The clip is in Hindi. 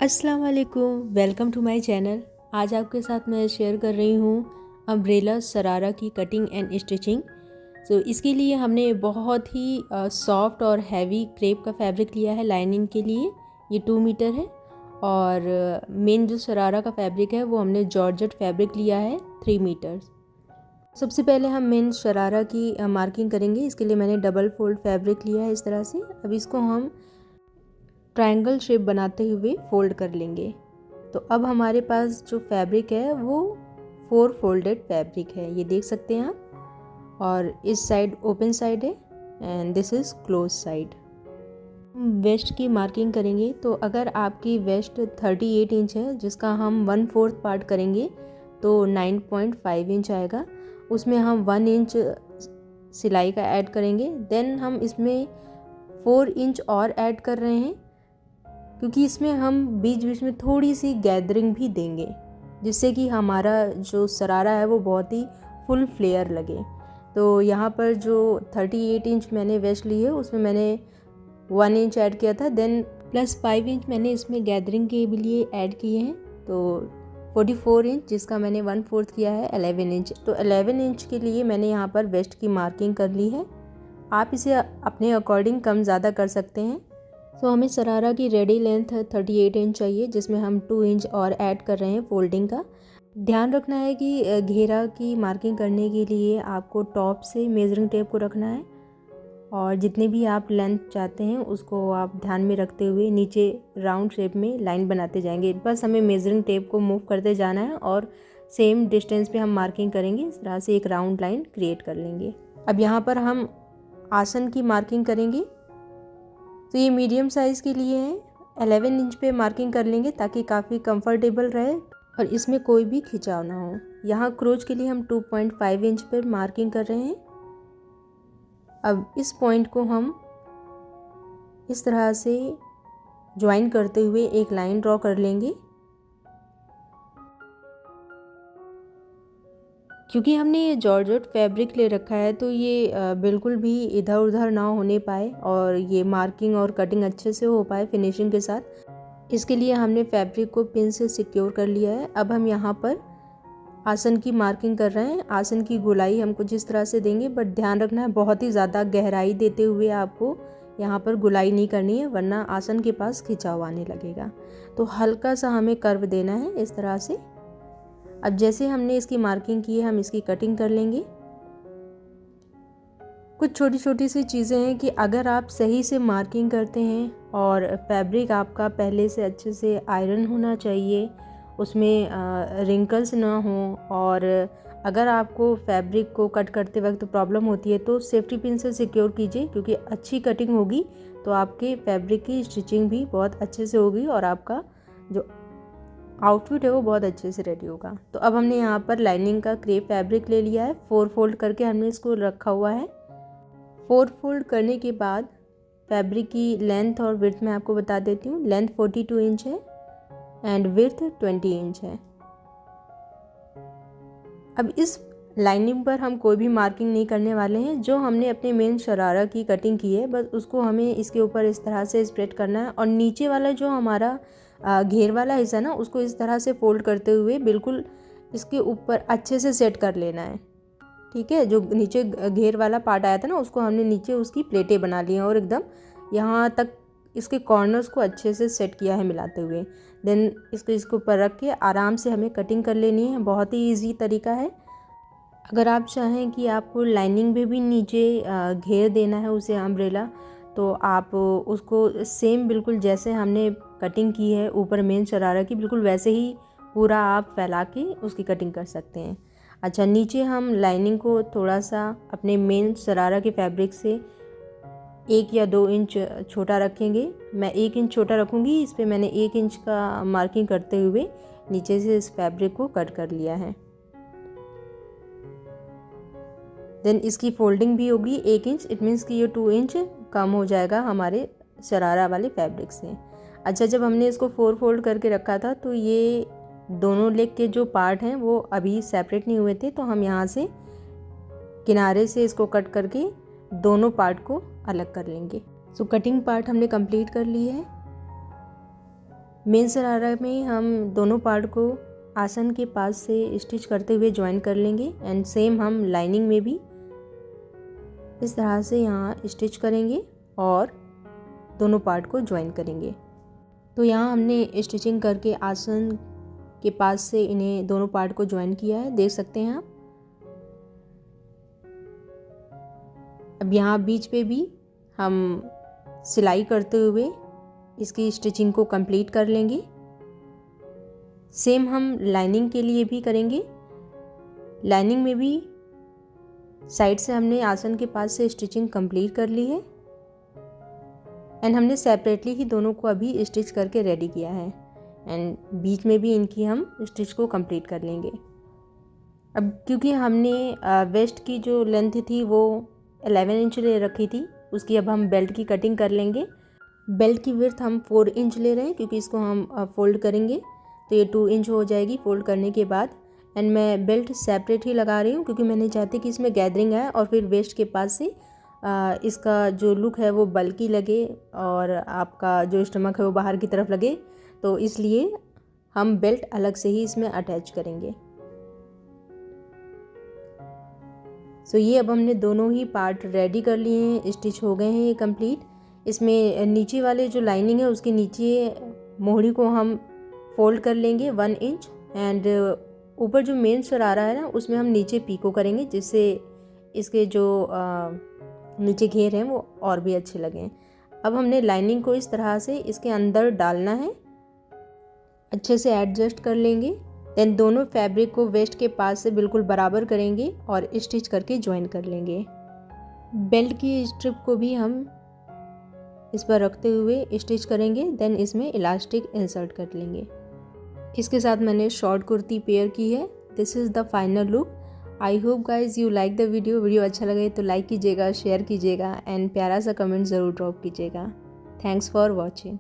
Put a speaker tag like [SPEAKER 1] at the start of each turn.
[SPEAKER 1] अस्सलाम वालेकुम, वेलकम टू माय चैनल। आज आपके साथ मैं शेयर कर रही हूँ अम्ब्रेला शरारा की कटिंग एंड स्टिचिंग। इसके लिए हमने बहुत ही सॉफ्ट और हैवी क्रेप का फैब्रिक लिया है लाइनिंग के लिए। ये 2 मीटर है और मेन जो शरारा का फैब्रिक है वो हमने जॉर्जेट फैब्रिक लिया है 3 मीटर। सबसे पहले हम मेन शरारा की मार्किंग करेंगे। इसके लिए मैंने डबल फोल्ड फैब्रिक लिया है इस तरह से। अब इसको हम ट्रायंगल शेप बनाते हुए फोल्ड कर लेंगे। तो अब हमारे पास जो फैब्रिक है वो 4 फोल्डेड फैब्रिक है, ये देख सकते हैं आप। और इस साइड ओपन साइड है and this is close side. West की मार्किंग करेंगे। तो अगर आपकी वेस्ट 38 इंच है जिसका हम 1/4 पार्ट करेंगे तो 9.5 इंच आएगा। उसमें हम 1 इंच सिलाई का ऐड करेंगे। देन हम इसमें 4 इंच और ऐड कर रहे हैं क्योंकि इसमें हम बीच बीच में थोड़ी सी गैदरिंग भी देंगे जिससे कि हमारा जो शरारा है वो बहुत ही फुल फ्लेयर लगे। तो यहाँ पर जो 38 इंच मैंने वेस्ट ली है उसमें मैंने 1 इंच ऐड किया था। देन प्लस 5 इंच मैंने इसमें गैदरिंग के लिए ऐड किए हैं। तो 44 इंच जिसका मैंने 1/4 किया है 11 इंच। तो 11 इंच के लिए मैंने यहाँ पर वेस्ट की मार्किंग कर ली है। आप इसे अपने अकॉर्डिंग कम ज़्यादा कर सकते हैं। हमें शरारा की रेडी लेंथ 38 इंच चाहिए जिसमें हम 2 इंच और ऐड कर रहे हैं फोल्डिंग का। ध्यान रखना है कि घेरा की मार्किंग करने के लिए आपको टॉप से मेजरिंग टेप को रखना है और जितने भी आप लेंथ चाहते हैं उसको आप ध्यान में रखते हुए नीचे राउंड शेप में लाइन बनाते जाएंगे। बस हमें मेजरिंग टेप को मूव करते जाना है और सेम डिस्टेंस पे हम मार्किंग करेंगे। इस तरह से एक राउंड लाइन क्रिएट कर लेंगे। अब यहाँ पर हम आसन की मार्किंग करेंगे। तो ये मीडियम साइज़ के लिए है। 11 इंच पे मार्किंग कर लेंगे ताकि काफ़ी कंफर्टेबल रहे और इसमें कोई भी खिंचाव ना हो। यहाँ क्रोच के लिए हम 2.5 इंच पर मार्किंग कर रहे हैं। अब इस पॉइंट को हम इस तरह से ज्वाइन करते हुए एक लाइन ड्रॉ कर लेंगे। क्योंकि हमने ये जॉर्जेट फैब्रिक ले रखा है तो ये बिल्कुल भी इधर उधर ना होने पाए और ये मार्किंग और कटिंग अच्छे से हो पाए फिनिशिंग के साथ, इसके लिए हमने फैब्रिक को पिन से सिक्योर कर लिया है। अब हम यहाँ पर आसन की मार्किंग कर रहे हैं। आसन की गोलाई हम कुछ इस तरह से देंगे, बट ध्यान रखना है बहुत ही ज़्यादा गहराई देते हुए आपको यहाँ पर गोलाई नहीं करनी है वरना आसन के पास खिंचाव आने लगेगा। तो हल्का सा हमें कर्व देना है इस तरह से। अब जैसे हमने इसकी मार्किंग की है हम इसकी कटिंग कर लेंगे। कुछ छोटी छोटी सी चीज़ें हैं कि अगर आप सही से मार्किंग करते हैं और फैब्रिक आपका पहले से अच्छे से आयरन होना चाहिए, उसमें रिंकल्स ना हो, और अगर आपको फैब्रिक को कट करते वक्त प्रॉब्लम होती है तो सेफ्टी पिन से सिक्योर कीजिए क्योंकि अच्छी कटिंग होगी तो आपके फैब्रिक की स्टिचिंग भी बहुत अच्छे से होगी और आपका जो आउटफिट है वो बहुत अच्छे से रेडी होगा। तो अब हमने यहाँ पर लाइनिंग का क्रेप फैब्रिक ले लिया है। 4 फोल्ड करके हमने इसको रखा हुआ है। 4 फोल्ड करने के बाद फैब्रिक की लेंथ और विड्थ मैं आपको बता देती हूँ। लेंथ 42 इंच है एंड विड्थ 20 इंच है। अब इस लाइनिंग पर हम कोई भी मार्किंग नहीं करने वाले हैं। जो हमने अपने मेन शरारा की कटिंग की है बस उसको हमें इसके ऊपर इस तरह से स्प्रेड करना है और नीचे वाला जो हमारा घेर वाला हिस्सा ना उसको इस तरह से फोल्ड करते हुए बिल्कुल इसके ऊपर अच्छे से सेट कर लेना है। ठीक है, जो नीचे घेर वाला पार्ट आया था ना उसको हमने नीचे उसकी प्लेटें बना ली हैं और एकदम यहाँ तक इसके कॉर्नर्स को अच्छे से सेट किया है मिलाते हुए। देन इसको ऊपर रख के आराम से हमें कटिंग कर लेनी है। बहुत ही ईजी तरीका है। अगर आप चाहें कि आपको लाइनिंग में भी नीचे घेर देना है उसे अम्ब्रेला, तो आप उसको सेम बिल्कुल जैसे हमने कटिंग की है ऊपर मेन शरारा की बिल्कुल वैसे ही पूरा आप फैला के उसकी कटिंग कर सकते हैं। अच्छा, नीचे हम लाइनिंग को थोड़ा सा अपने मेन शरारा के फैब्रिक से 1 या 2 इंच छोटा रखेंगे। मैं 1 इंच छोटा रखूँगी। इस पर मैंने 1 इंच का मार्किंग करते हुए नीचे से इस फैब्रिक को कट कर लिया है। देन इसकी फोल्डिंग भी होगी 1 इंच। इट मीन्स कि ये 2 इंच कम हो जाएगा हमारे शरारा वाले फैब्रिक से। अच्छा, जब हमने इसको 4 फोल्ड करके रखा था तो ये दोनों लेग के जो पार्ट हैं वो अभी सेपरेट नहीं हुए थे, तो हम यहाँ से किनारे से इसको कट करके दोनों पार्ट को अलग कर लेंगे। कटिंग पार्ट हमने कंप्लीट कर ली है। मेन शरारा में हम दोनों पार्ट को आसन के पास से स्टिच करते हुए ज्वाइन कर लेंगे एंड सेम हम लाइनिंग में भी इस तरह से यहाँ स्टिच करेंगे और दोनों पार्ट को ज्वाइन करेंगे। तो यहाँ हमने स्टिचिंग करके आसन के पास से इन्हें दोनों पार्ट को ज्वाइन किया है, देख सकते हैं आप। अब यहाँ बीच पे भी हम सिलाई करते हुए इसकी स्टिचिंग को कंप्लीट कर लेंगे। सेम हम लाइनिंग के लिए भी करेंगे। लाइनिंग में भी साइड से हमने आसन के पास से स्टिचिंग कंप्लीट कर ली है एंड हमने सेपरेटली ही दोनों को अभी स्टिच करके रेडी किया है एंड बीच में भी इनकी हम स्टिच को कंप्लीट कर लेंगे। अब क्योंकि हमने वेस्ट की जो लेंथ थी वो 11 इंच ले रखी थी, उसकी अब हम बेल्ट की कटिंग कर लेंगे। बेल्ट की विड्थ हम 4 इंच ले रहे हैं क्योंकि इसको हम फोल्ड करेंगे तो ये 2 इंच हो जाएगी फोल्ड करने के बाद। एंड मैं बेल्ट सेपरेट ही लगा रही हूँ क्योंकि मैं नहीं चाहती कि इसमें गैदरिंग आए और फिर वेस्ट के पास से इसका जो लुक है वो बल्की लगे और आपका जो स्टमक है वो बाहर की तरफ लगे, तो इसलिए हम बेल्ट अलग से ही इसमें अटैच करेंगे। सो ये अब हमने दोनों ही पार्ट रेडी कर लिए हैं, स्टिच हो गए हैं ये कंप्लीट। इसमें नीचे वाले जो लाइनिंग है उसके नीचे मोहरी को हम फोल्ड कर लेंगे 1 इंच एंड ऊपर जो मेन शरारा है ना उसमें हम नीचे पीको करेंगे जिससे इसके जो नीचे घेर हैं वो और भी अच्छे लगें। अब हमने लाइनिंग को इस तरह से इसके अंदर डालना है, अच्छे से एडजस्ट कर लेंगे। देन दोनों फैब्रिक को वेस्ट के पास से बिल्कुल बराबर करेंगे और स्टिच करके ज्वाइन कर लेंगे। बेल्ट की स्ट्रिप को भी हम इस पर रखते हुए स्टिच करेंगे, देन इसमें इलास्टिक इंसर्ट कर लेंगे। इसके साथ मैंने शॉर्ट कुर्ती पेयर की है। This is the final look. I hope guys you like the video अच्छा लगे तो लाइक कीजिएगा, शेयर कीजिएगा एंड प्यारा सा कमेंट ज़रूर ड्रॉप कीजिएगा। Thanks for watching.